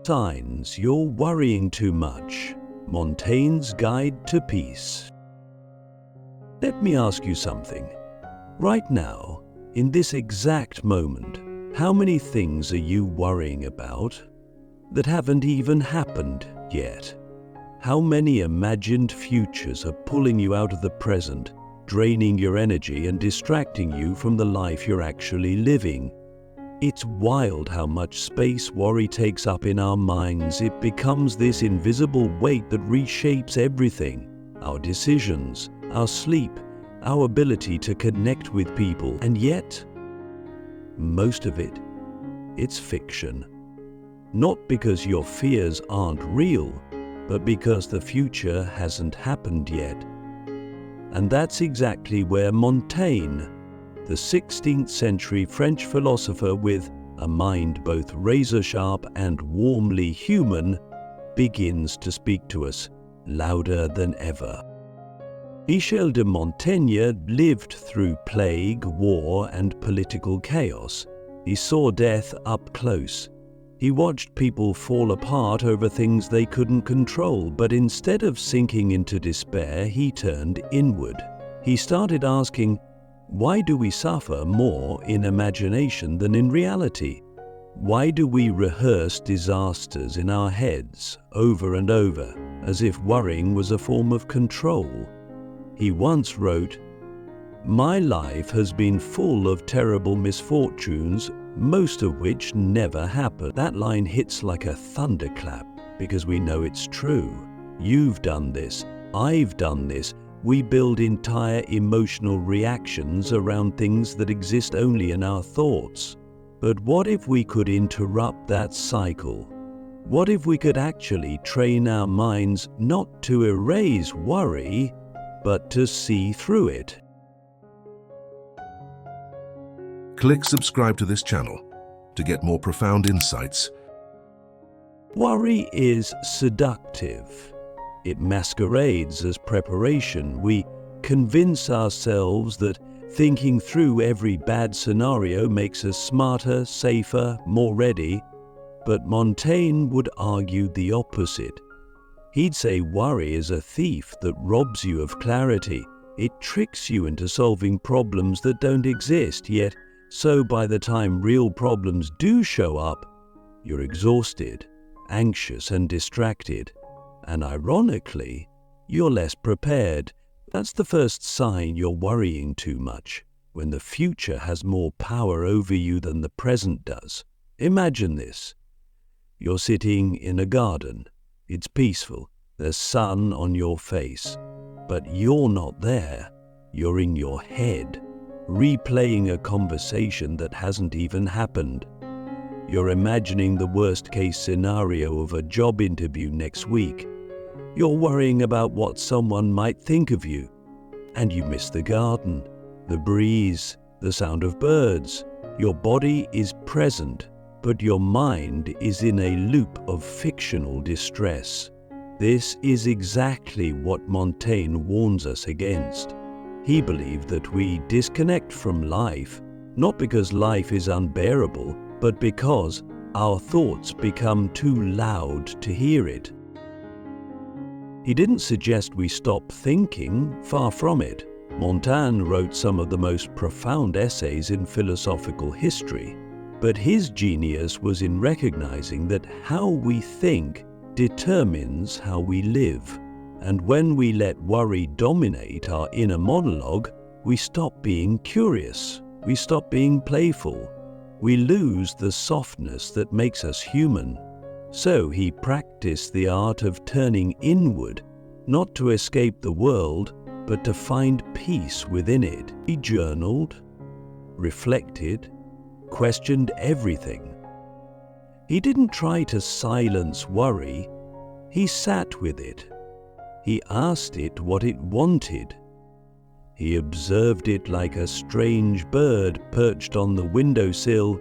Signs you're worrying too much. Montaigne's Guide to Peace. Let me ask you something. Right now, in this exact moment, how many things are you worrying about that haven't even happened yet? How many imagined futures are pulling you out of the present, draining your energy and distracting you from the life you're actually living? It's wild how much space worry takes up in our minds. It becomes this invisible weight that reshapes everything: our decisions, our sleep, our ability to connect with people. And yet, most of it, it's fiction. Not because your fears aren't real, but because the future hasn't happened yet. And that's exactly where Montaigne, the 16th century French philosopher with a mind both razor-sharp and warmly human, begins to speak to us louder than ever. Michel de Montaigne lived through plague, war, and political chaos. He saw death up close. He watched people fall apart over things they couldn't control, but instead of sinking into despair, he turned inward. He started asking, why do we suffer more in imagination than in reality? Why do we rehearse disasters in our heads over and over, as if worrying was a form of control? He once wrote, "My life has been full of terrible misfortunes, most of which never happened." That line hits like a thunderclap because we know it's true. You've done this, I've done this. We build entire emotional reactions around things that exist only in our thoughts. But what if we could interrupt that cycle? What if we could actually train our minds not to erase worry, but to see through it? Click subscribe to this channel to get more profound insights. Worry is seductive. It masquerades as preparation. We convince ourselves that thinking through every bad scenario makes us smarter, safer, more ready. But Montaigne would argue the opposite. He'd say worry is a thief that robs you of clarity. It tricks you into solving problems that don't exist yet. So by the time real problems do show up, you're exhausted, anxious and distracted. And ironically, you're less prepared. That's the first sign you're worrying too much, when the future has more power over you than the present does. Imagine this. You're sitting in a garden. It's peaceful. There's sun on your face. But you're not there. You're in your head, replaying a conversation that hasn't even happened. You're imagining the worst-case scenario of a job interview next week. You're worrying about what someone might think of you. And you miss the garden, the breeze, the sound of birds. Your body is present, but your mind is in a loop of fictional distress. This is exactly what Montaigne warns us against. He believed that we disconnect from life, not because life is unbearable, but because our thoughts become too loud to hear it. He didn't suggest we stop thinking, far from it. Montaigne wrote some of the most profound essays in philosophical history, but his genius was in recognizing that how we think determines how we live. And when we let worry dominate our inner monologue, we stop being curious, we stop being playful, we lose the softness that makes us human. So he practiced the art of turning inward, not to escape the world, but to find peace within it. He journaled, reflected, questioned everything. He didn't try to silence worry, he sat with it. He asked it what it wanted. He observed it like a strange bird perched on the windowsill,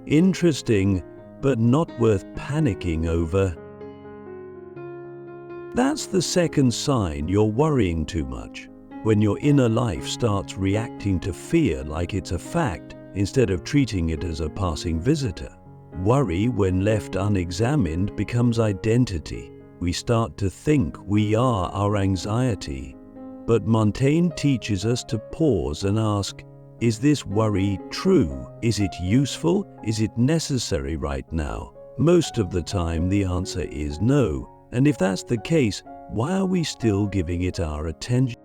interesting, but not worth panicking over. That's the second sign you're worrying too much, when your inner life starts reacting to fear like it's a fact instead of treating it as a passing visitor. Worry, when left unexamined, becomes identity. We start to think we are our anxiety. But Montaigne teaches us to pause and ask, is this worry true? Is it useful? Is it necessary right now? Most of the time, the answer is no. And if that's the case, why are we still giving it our attention?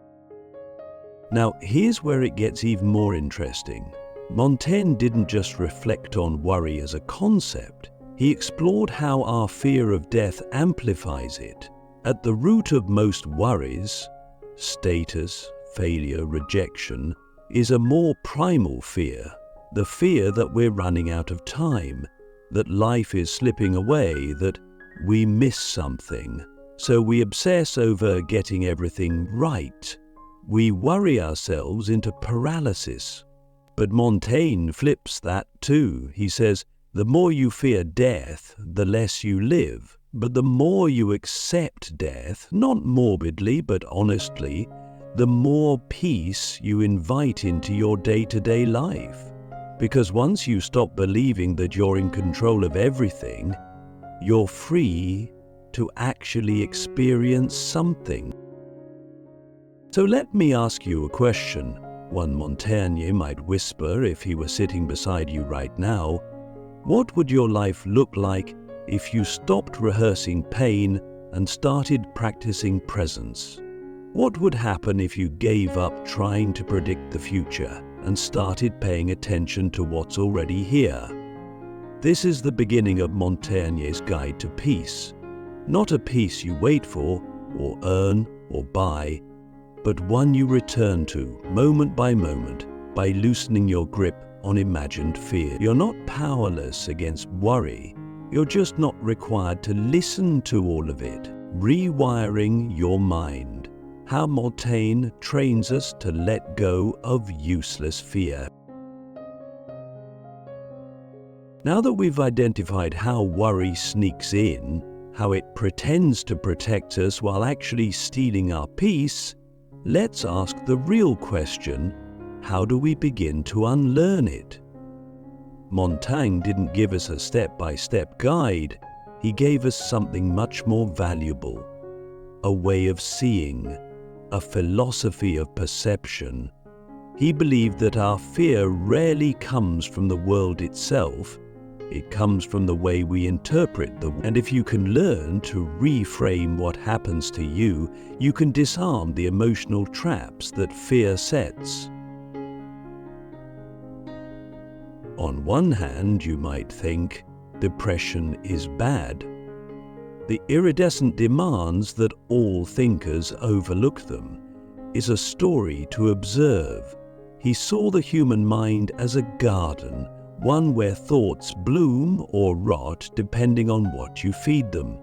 Now, here's where it gets even more interesting. Montaigne didn't just reflect on worry as a concept. He explored how our fear of death amplifies it. At the root of most worries, status, failure, rejection, is a more primal fear. The fear that we're running out of time, that life is slipping away, that we miss something. So we obsess over getting everything right. We worry ourselves into paralysis. But Montaigne flips that too. He says, the more you fear death, the less you live. But the more you accept death, not morbidly but honestly, the more peace you invite into your day-to-day life. Because once you stop believing that you're in control of everything, you're free to actually experience something. So let me ask you a question, one Montaigne might whisper if he were sitting beside you right now. What would your life look like if you stopped rehearsing pain and started practicing presence? What would happen if you gave up trying to predict the future and started paying attention to what's already here? This is the beginning of Montaigne's guide to peace. Not a peace you wait for, or earn, or buy, but one you return to, moment by moment, by loosening your grip on imagined fear. You're not powerless against worry. You're just not required to listen to all of it. Rewiring your mind. How Montaigne trains us to let go of useless fear. Now that we've identified how worry sneaks in, how it pretends to protect us while actually stealing our peace, let's ask the real question, how do we begin to unlearn it? Montaigne didn't give us a step-by-step guide. He gave us something much more valuable, a way of seeing, a philosophy of perception. He believed that our fear rarely comes from the world itself. It comes from the way we interpret the world. And if you can learn to reframe what happens to you, you can disarm the emotional traps that fear sets. On one hand, you might think, depression is bad. The iridescent demands that all thinkers overlook them is a story to observe. He saw the human mind as a garden, one where thoughts bloom or rot depending on what you feed them.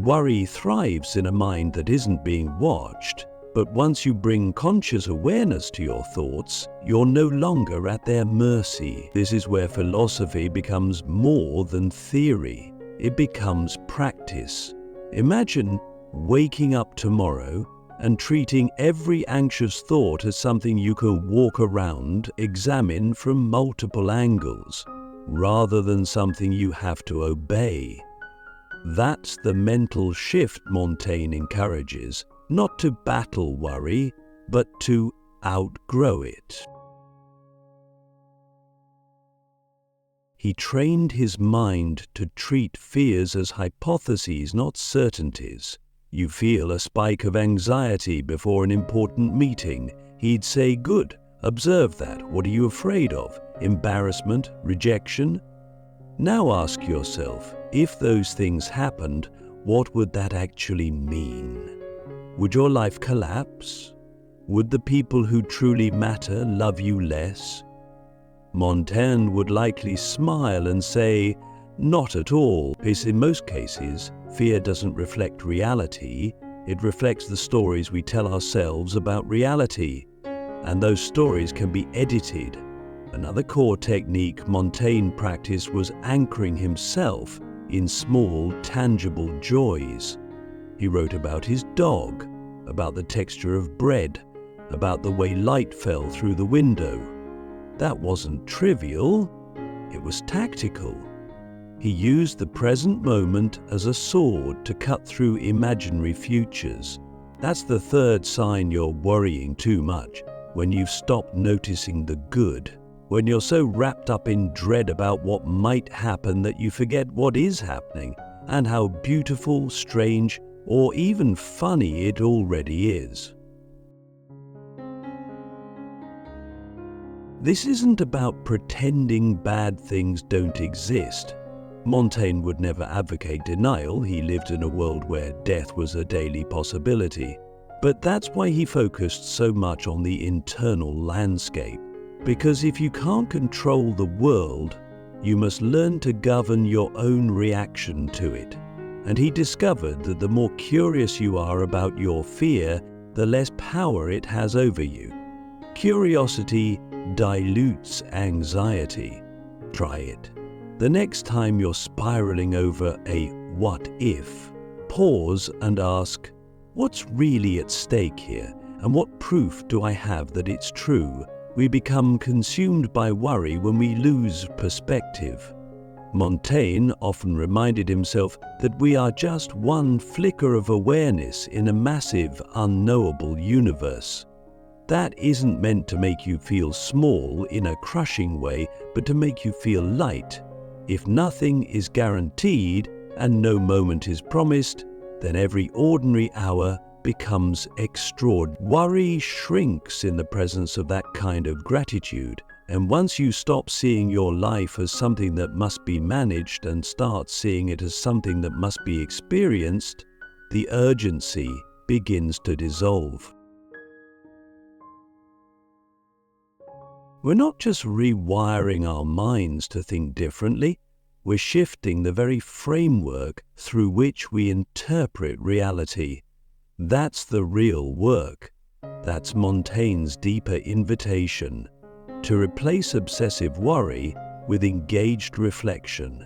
Worry thrives in a mind that isn't being watched, but once you bring conscious awareness to your thoughts, you're no longer at their mercy. This is where philosophy becomes more than theory. It becomes practice. Imagine waking up tomorrow and treating every anxious thought as something you can walk around, examine from multiple angles, rather than something you have to obey. That's the mental shift Montaigne encourages, not to battle worry, but to outgrow it. He trained his mind to treat fears as hypotheses, not certainties. You feel a spike of anxiety before an important meeting. He'd say, good, observe that. What are you afraid of? Embarrassment? Rejection? Now ask yourself, if those things happened, what would that actually mean? Would your life collapse? Would the people who truly matter love you less? Montaigne would likely smile and say, not at all, because in most cases, fear doesn't reflect reality, it reflects the stories we tell ourselves about reality, and those stories can be edited. Another core technique Montaigne practiced was anchoring himself in small, tangible joys. He wrote about his dog, about the texture of bread, about the way light fell through the window. That wasn't trivial, it was tactical. He used the present moment as a sword to cut through imaginary futures. That's the third sign you're worrying too much, when you've stopped noticing the good. When you're so wrapped up in dread about what might happen that you forget what is happening and how beautiful, strange, or even funny it already is. This isn't about pretending bad things don't exist. Montaigne would never advocate denial. He lived in a world where death was a daily possibility. But that's why he focused so much on the internal landscape. Because if you can't control the world, you must learn to govern your own reaction to it. And he discovered that the more curious you are about your fear, the less power it has over you. Curiosity dilutes anxiety. Try it. The next time you're spiraling over a what if, pause and ask, what's really at stake here, and what proof do I have that it's true? We become consumed by worry when we lose perspective. Montaigne often reminded himself that we are just one flicker of awareness in a massive, unknowable universe. That isn't meant to make you feel small in a crushing way, but to make you feel light. If nothing is guaranteed and no moment is promised, then every ordinary hour becomes extraordinary. Worry shrinks in the presence of that kind of gratitude, and once you stop seeing your life as something that must be managed and start seeing it as something that must be experienced, the urgency begins to dissolve. We're not just rewiring our minds to think differently, we're shifting the very framework through which we interpret reality. That's the real work. That's Montaigne's deeper invitation, to replace obsessive worry with engaged reflection.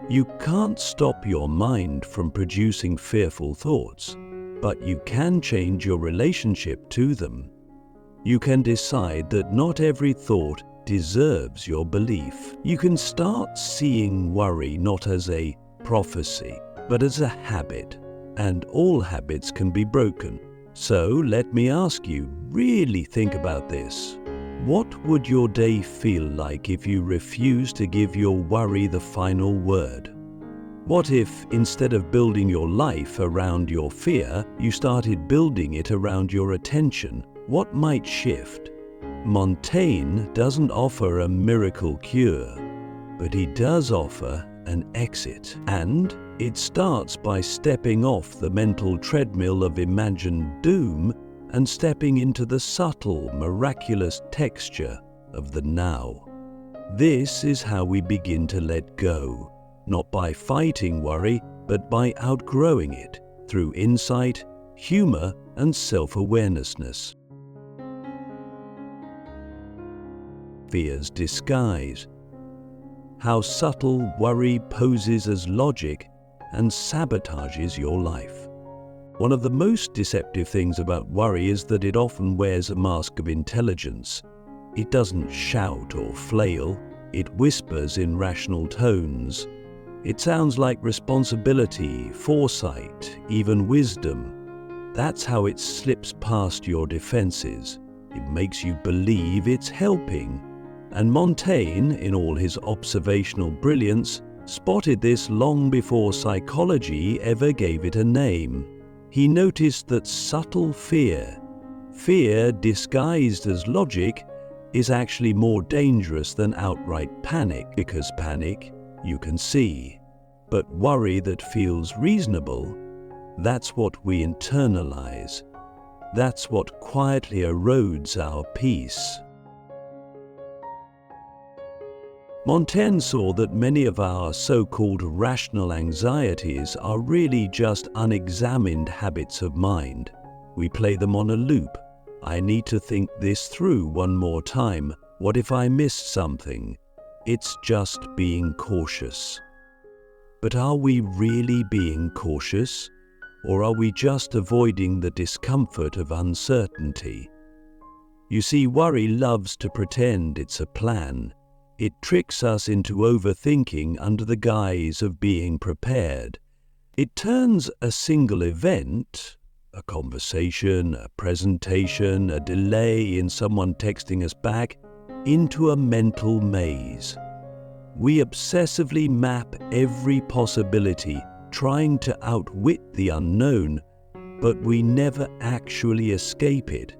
You can't stop your mind from producing fearful thoughts, but you can change your relationship to them. You can decide that not every thought deserves your belief. You can start seeing worry not as a prophecy, but as a habit. And all habits can be broken. So let me ask you, really think about this. What would your day feel like if you refused to give your worry the final word? What if, instead of building your life around your fear, you started building it around your attention? What might shift? Montaigne doesn't offer a miracle cure, but he does offer an exit. And it starts by stepping off the mental treadmill of imagined doom and stepping into the subtle, miraculous texture of the now. This is how we begin to let go, not by fighting worry, but by outgrowing it through insight, humor, and self-awareness. Fear's disguise. How subtle worry poses as logic and sabotages your life. One of the most deceptive things about worry is that it often wears a mask of intelligence. It doesn't shout or flail, it whispers in rational tones. It sounds like responsibility, foresight, even wisdom. That's how it slips past your defenses. It makes you believe it's helping. And Montaigne, in all his observational brilliance, spotted this long before psychology ever gave it a name. He noticed that subtle fear disguised as logic, is actually more dangerous than outright panic, because panic you can see. But worry that feels reasonable, that's what we internalize. That's what quietly erodes our peace. Montaigne saw that many of our so-called rational anxieties are really just unexamined habits of mind. We play them on a loop. I need to think this through one more time. What if I missed something? It's just being cautious. But are we really being cautious? Or are we just avoiding the discomfort of uncertainty? You see, worry loves to pretend it's a plan. It tricks us into overthinking under the guise of being prepared. It turns a single event, a conversation, a presentation, a delay in someone texting us back, into a mental maze. We obsessively map every possibility, trying to outwit the unknown, but we never actually escape it.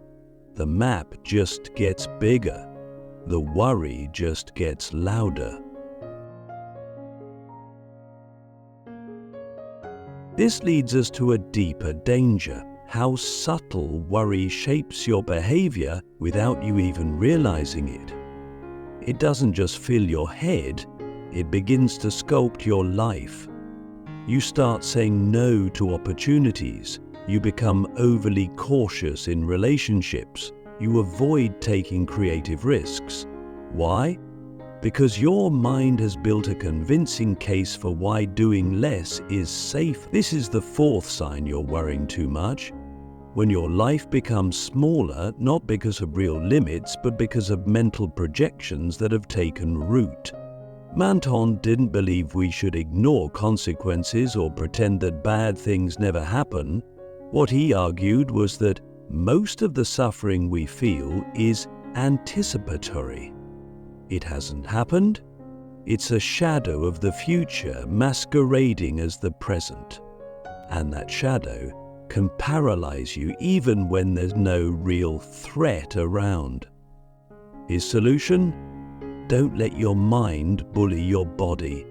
The map just gets bigger. The worry just gets louder. This leads us to a deeper danger: how subtle worry shapes your behavior without you even realizing it. It doesn't just fill your head, it begins to sculpt your life. You start saying no to opportunities. You become overly cautious in relationships. You avoid taking creative risks. Why? Because your mind has built a convincing case for why doing less is safe. This is the fourth sign you're worrying too much. When your life becomes smaller, not because of real limits, but because of mental projections that have taken root. Montaigne didn't believe we should ignore consequences or pretend that bad things never happen. What he argued was that most of the suffering we feel is anticipatory. It hasn't happened. It's a shadow of the future masquerading as the present. And that shadow can paralyze you even when there's no real threat around. His solution? Don't let your mind bully your body.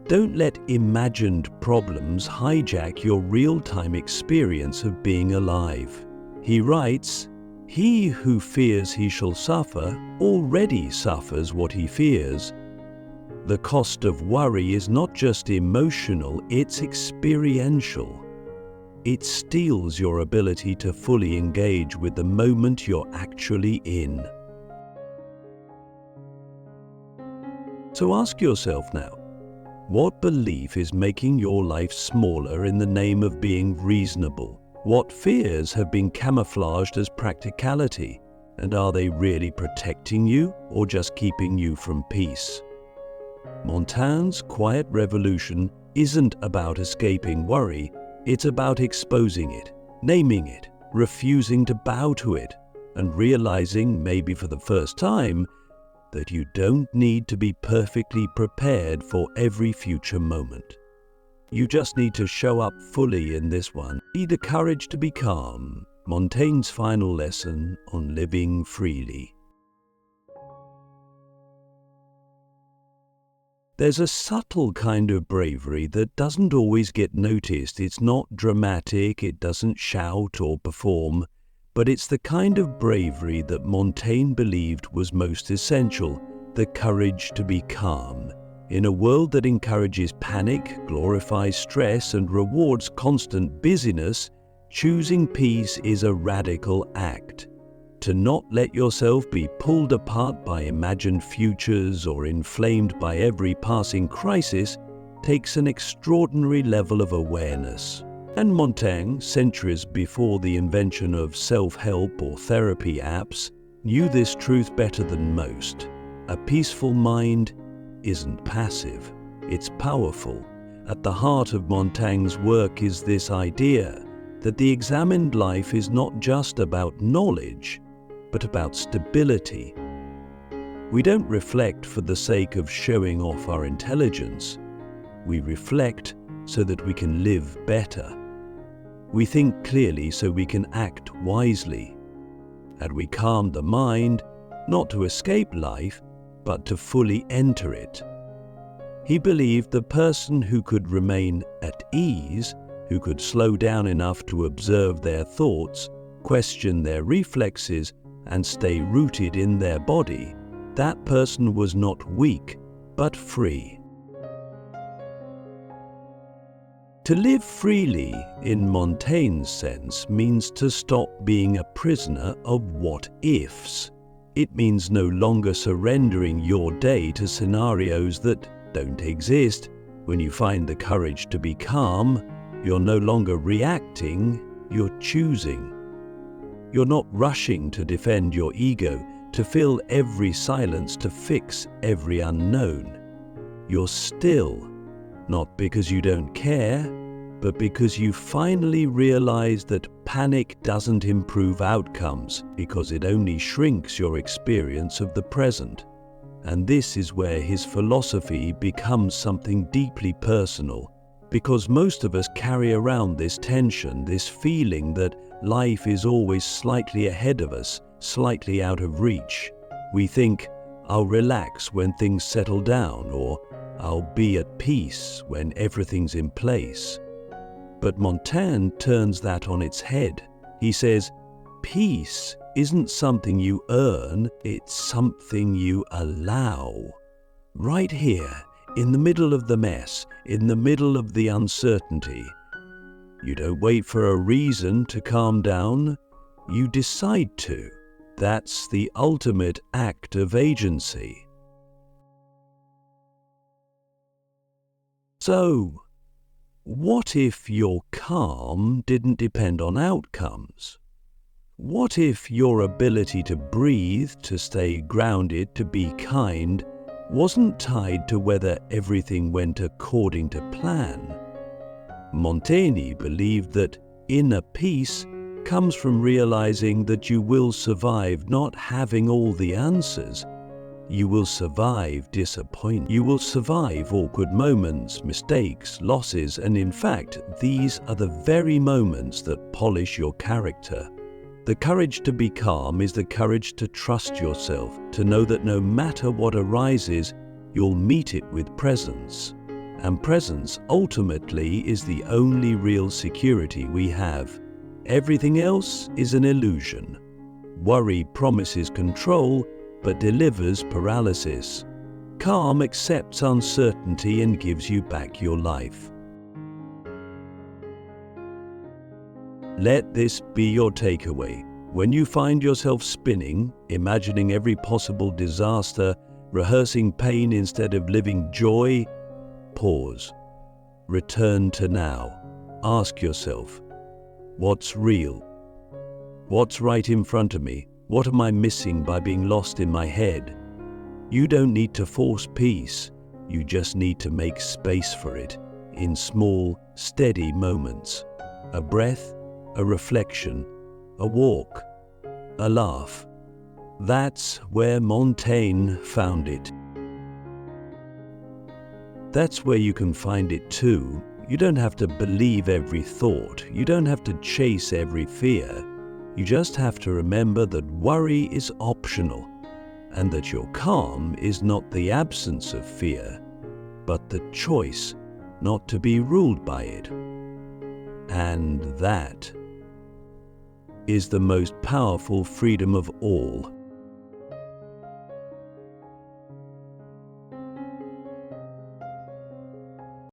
Don't let imagined problems hijack your real-time experience of being alive. He writes, "He who fears he shall suffer already suffers what he fears." The cost of worry is not just emotional, it's experiential. It steals your ability to fully engage with the moment you're actually in. So ask yourself now, what belief is making your life smaller in the name of being reasonable? What fears have been camouflaged as practicality? And are they really protecting you or just keeping you from peace? Montaigne's quiet revolution isn't about escaping worry, it's about exposing it, naming it, refusing to bow to it, and realizing, maybe for the first time, that you don't need to be perfectly prepared for every future moment. You just need to show up fully in this one. Be the courage to be calm. Montaigne's final lesson on living freely. There's a subtle kind of bravery that doesn't always get noticed. It's not dramatic, it doesn't shout or perform, but it's the kind of bravery that Montaigne believed was most essential, the courage to be calm. In a world that encourages panic, glorifies stress, and rewards constant busyness, choosing peace is a radical act. To not let yourself be pulled apart by imagined futures or inflamed by every passing crisis takes an extraordinary level of awareness. And Montaigne, centuries before the invention of self-help or therapy apps, knew this truth better than most. A peaceful mind isn't passive, it's powerful. At the heart of Montaigne's work is this idea that the examined life is not just about knowledge, but about stability. We don't reflect for the sake of showing off our intelligence. We reflect so that we can live better. We think clearly so we can act wisely. And we calm the mind, not to escape life, but to fully enter it. He believed the person who could remain at ease, who could slow down enough to observe their thoughts, question their reflexes, and stay rooted in their body, that person was not weak, but free. To live freely, in Montaigne's sense, means to stop being a prisoner of what-ifs. It means no longer surrendering your day to scenarios that don't exist. When you find the courage to be calm, you're no longer reacting, you're choosing. You're not rushing to defend your ego, to fill every silence, to fix every unknown. You're still, not because you don't care, but because you finally realize that panic doesn't improve outcomes, because it only shrinks your experience of the present. And this is where his philosophy becomes something deeply personal, because most of us carry around this tension, this feeling that life is always slightly ahead of us, slightly out of reach. We think, I'll relax when things settle down, or I'll be at peace when everything's in place. But Montaigne turns that on its head. He says, peace isn't something you earn, it's something you allow. Right here, in the middle of the mess, in the middle of the uncertainty. You don't wait for a reason to calm down, you decide to. That's the ultimate act of agency. So, what if your calm didn't depend on outcomes? What if your ability to breathe, to stay grounded, to be kind, wasn't tied to whether everything went according to plan? Montaigne believed that inner peace comes from realizing that you will survive not having all the answers. You will survive disappointment. You will survive awkward moments, mistakes, losses, and in fact, these are the very moments that polish your character. The courage to be calm is the courage to trust yourself, to know that no matter what arises, you'll meet it with presence. And presence ultimately is the only real security we have. Everything else is an illusion. Worry promises control, but delivers paralysis. Calm accepts uncertainty and gives you back your life. Let this be your takeaway. When you find yourself spinning, imagining every possible disaster, rehearsing pain instead of living joy, pause. Return to now. Ask yourself, what's real? What's right in front of me? What am I missing by being lost in my head? You don't need to force peace. You just need to make space for it in small, steady moments. A breath, a reflection, a walk, a laugh. That's where Montaigne found it. That's where you can find it too. You don't have to believe every thought. You don't have to chase every fear. You just have to remember that worry is optional, and that your calm is not the absence of fear, but the choice not to be ruled by it. And that is the most powerful freedom of all.